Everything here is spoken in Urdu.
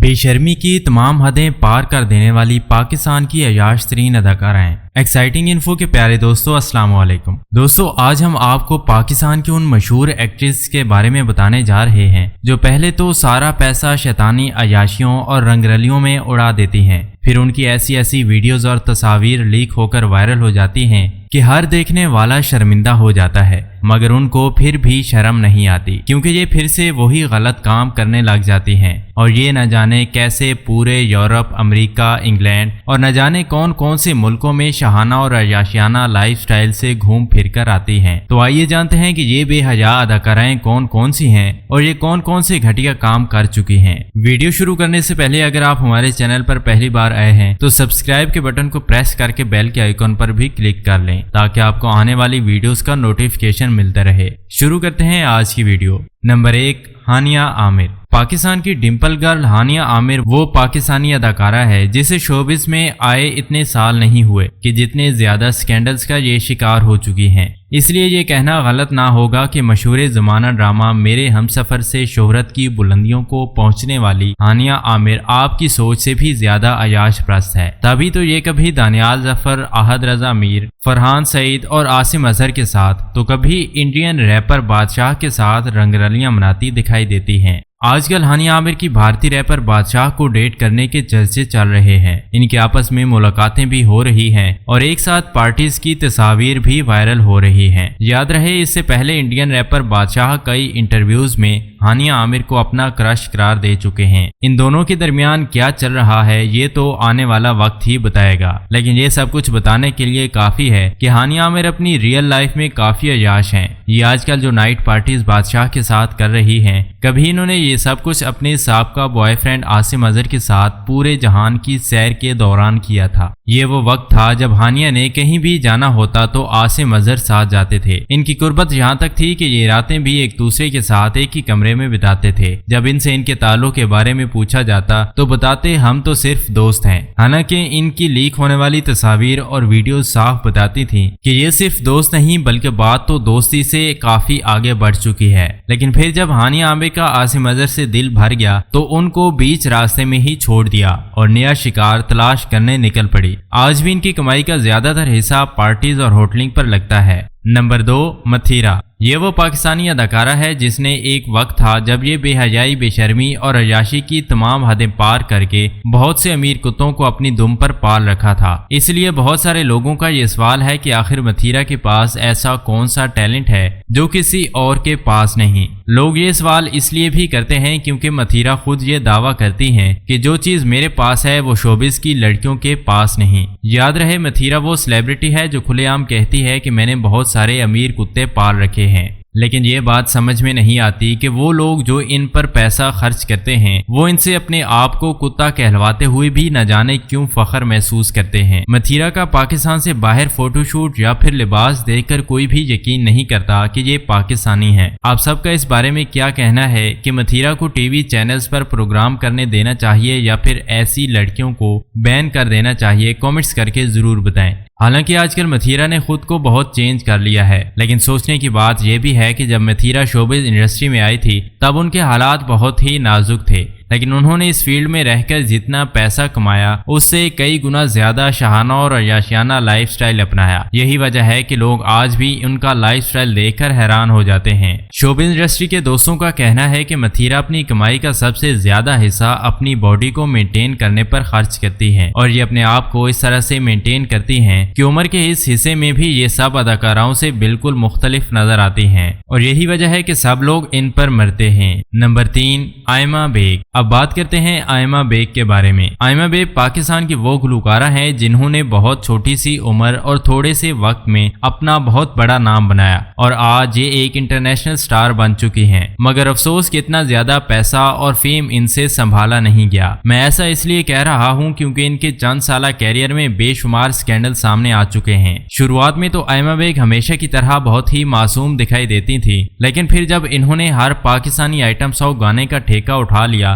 بے شرمی کی تمام حدیں پار کر دینے والی پاکستان کی عیاش ترین اداکارہ ہیں۔ ایکسائٹنگ انفو کے پیارے دوستو، السلام علیکم۔ دوستو، آج ہم آپ کو پاکستان کی ان مشہور ایکٹریس کے بارے میں بتانے جا رہے ہیں جو پہلے تو سارا پیسہ شیطانی عیاشیوں اور رنگ رلیوں میں اڑا دیتی ہیں، پھر ان کی ایسی ویڈیوز اور تصاویر لیک ہو کر وائرل ہو جاتی ہیں کہ ہر دیکھنے والا شرمندہ ہو جاتا ہے، مگر ان کو پھر بھی شرم نہیں آتی کیونکہ یہ پھر سے وہی غلط کام کرنے لگ جاتی ہیں، اور یہ نہ جانے کیسے پورے یورپ، امریکہ، انگلینڈ اور نہ جانے کون کون سے ملکوں میں شہانہ اور عیاشیانہ لائف سٹائل سے گھوم پھر کر آتی ہیں۔ تو آئیے جانتے ہیں کہ یہ بے حیا اداکارائیں کون کون سی ہیں اور یہ کون کون سے گھٹیا کام کر چکی ہیں۔ ویڈیو شروع کرنے سے پہلے اگر آپ ہمارے چینل پر پہلی بار آئے ہیں تو سبسکرائب کے بٹن کو پریس کر کے بیل کے آئیکن پر بھی کلک کر لیں تاکہ آپ کو آنے والی ویڈیوز کا نوٹیفیکیشن ملتا رہے۔ شروع کرتے ہیں آج کی ویڈیو۔ نمبر 1، ہانیہ عامر۔ پاکستان کی ڈمپل گرل ہانیہ عامر وہ پاکستانی اداکارہ ہے جسے شوبز میں آئے اتنے سال نہیں ہوئے کہ جتنے زیادہ سکینڈلز کا یہ شکار ہو چکی ہیں، اس لیے یہ کہنا غلط نہ ہوگا کہ مشہور زمانہ ڈرامہ میرے ہمسفر سے شہرت کی بلندیوں کو پہنچنے والی ہانیہ عامر آپ کی سوچ سے بھی زیادہ عیاش پرست ہے، تبھی تو یہ کبھی دانیال ظفر، احد رضا میر، فرحان سعید اور عاصم اظہر کے ساتھ تو کبھی انڈین ریپر بادشاہ کے ساتھ رنگ رلیاں مناتی دکھائی دیتی ہیں۔ آج کل ہانیہ عامر کی بھارتی ریپر بادشاہ کو ڈیٹ کرنے کے چرچے چل رہے ہیں، ان کے آپس میں ملاقاتیں بھی ہو رہی ہیں اور ایک ساتھ پارٹیز کی تصاویر بھی وائرل ہو رہی ہیں۔ یاد رہے اس سے پہلے انڈین ریپر بادشاہ کئی انٹرویوز میں ہانیہ عامر کو اپنا کرش قرار دے چکے ہیں۔ ان دونوں کے درمیان کیا چل رہا ہے یہ تو آنے والا وقت ہی بتائے گا، لیکن یہ سب کچھ بتانے کے لیے کافی ہے کہ ہانیہ عامر اپنی ریئل لائف میں کافی عیاش ہیں۔ یہ آج کل جو نائٹ پارٹیز بادشاہ کے ساتھ کر رہی ہیں، کبھی انہوں نے یہ سب کچھ اپنے سابقہ بوائے فرینڈ عاصم اظہر کے ساتھ پورے جہان کی سیر کے دوران کیا تھا۔ یہ وہ وقت تھا جب ہانیہ نے کہیں بھی جانا ہوتا تو عاصم اظہر ساتھ جاتے تھے۔ ان کی قربت یہاں تک تھی کہ یہ راتیں بھی ایک دوسرے کے ساتھ ایک ہی کمرے میں بتاتے تھے۔ جب ان سے ان کے تعلق کے بارے میں پوچھا جاتا تو بتاتے ہم تو صرف دوست ہیں، حالانکہ ان کی لیک ہونے والی تصاویر اور ویڈیوز صاف بتاتی تھیں کہ یہ صرف دوست نہیں بلکہ بات تو دوستی سے کافی آگے بڑھ چکی ہے۔ لیکن پھر جب ہانیہ عامر کا عاصم اظہر سے دل بھر گیا تو ان کو بیچ راستے میں ہی چھوڑ دیا اور نیا شکار تلاش کرنے نکل پڑی۔ آج بھی ان کی کمائی کا زیادہ تر حصہ پارٹیز اور ہوٹلنگ پر لگتا ہے۔ نمبر 2، متھیرا۔ یہ وہ پاکستانی اداکارہ ہے جس نے ایک وقت تھا جب یہ بے حیائی، بے شرمی اور عیاشی کی تمام حدیں پار کر کے بہت سے امیر کتوں کو اپنی دم پر پال رکھا تھا۔ اس لیے بہت سارے لوگوں کا یہ سوال ہے کہ آخر متھیرا کے پاس ایسا کون سا ٹیلنٹ ہے جو کسی اور کے پاس نہیں۔ لوگ یہ سوال اس لیے بھی کرتے ہیں کیونکہ متھیرا خود یہ دعویٰ کرتی ہیں کہ جو چیز میرے پاس ہے وہ شوبز کی لڑکیوں کے پاس نہیں۔ یاد رہے متھیرا وہ سیلیبریٹی ہے جو کھلے عام کہتی ہے کہ میں نے بہت سارے امیر کتے پال رکھے ہیں، لیکن یہ بات سمجھ میں نہیں آتی کہ وہ لوگ جو ان پر پیسہ خرچ کرتے ہیں وہ ان سے اپنے آپ کو کتا کہلواتے ہوئے بھی نہ جانے کیوں فخر محسوس کرتے ہیں۔ متھیرا کا پاکستان سے باہر فوٹو شوٹ یا پھر لباس دیکھ کر کوئی بھی یقین نہیں کرتا کہ یہ پاکستانی ہے۔ آپ سب کا اس بارے میں کیا کہنا ہے کہ متھیرا کو ٹی وی چینلز پر پروگرام کرنے دینا چاہیے یا پھر ایسی لڑکیوں کو بین کر دینا چاہیے؟ کامنٹس کر کے ضرور بتائیں۔ حالانکہ آج کل متھیرا نے خود کو بہت چینج کر لیا ہے، لیکن سوچنے کی بات یہ بھی ہے کہ جب متھیرا شوبز انڈسٹری میں آئی تھی تب ان کے حالات بہت ہی نازک تھے، لیکن انہوں نے اس فیلڈ میں رہ کر جتنا پیسہ کمایا اس سے کئی گنا زیادہ شاہانہ اور عیاشیانہ لائف سٹائل اپنایا۔ یہی وجہ ہے کہ لوگ آج بھی ان کا لائف سٹائل دیکھ کر حیران ہو جاتے ہیں۔ شوبز انڈسٹری کے دوستوں کا کہنا ہے کہ متھیرا اپنی کمائی کا سب سے زیادہ حصہ اپنی باڈی کو مینٹین کرنے پر خرچ کرتی ہیں، اور یہ اپنے آپ کو اس طرح سے مینٹین کرتی ہیں کہ عمر کے اس حصے میں بھی یہ سب اداکاراؤں سے بالکل مختلف نظر آتی ہیں، اور یہی وجہ ہے کہ سب لوگ ان پر مرتے ہیں۔ نمبر 3، آئمہ بیگ۔ اب بات کرتے ہیں آئمہ بیگ کے بارے میں۔ آئمہ بیگ پاکستان کی وہ گلوکارہ ہیں جنہوں نے بہت چھوٹی سی عمر اور تھوڑے سے وقت میں اپنا بہت بڑا نام بنایا اور آج یہ ایک انٹرنیشنل سٹار بن چکی ہیں، مگر افسوس کہ اتنا زیادہ پیسہ اور فیم ان سے سنبھالا نہیں گیا۔ میں ایسا اس لیے کہہ رہا ہوں کیونکہ ان کے چند سالہ کیریئر میں بے شمار سکینڈل سامنے آ چکے ہیں۔ شروعات میں تو آئمہ بیگ ہمیشہ کی طرح بہت ہی معصوم دکھائی دیتی تھی، لیکن پھر جب انہوں نے ہر پاکستانی آئٹم سانگ گانے کا ٹھیکہ اٹھا لیا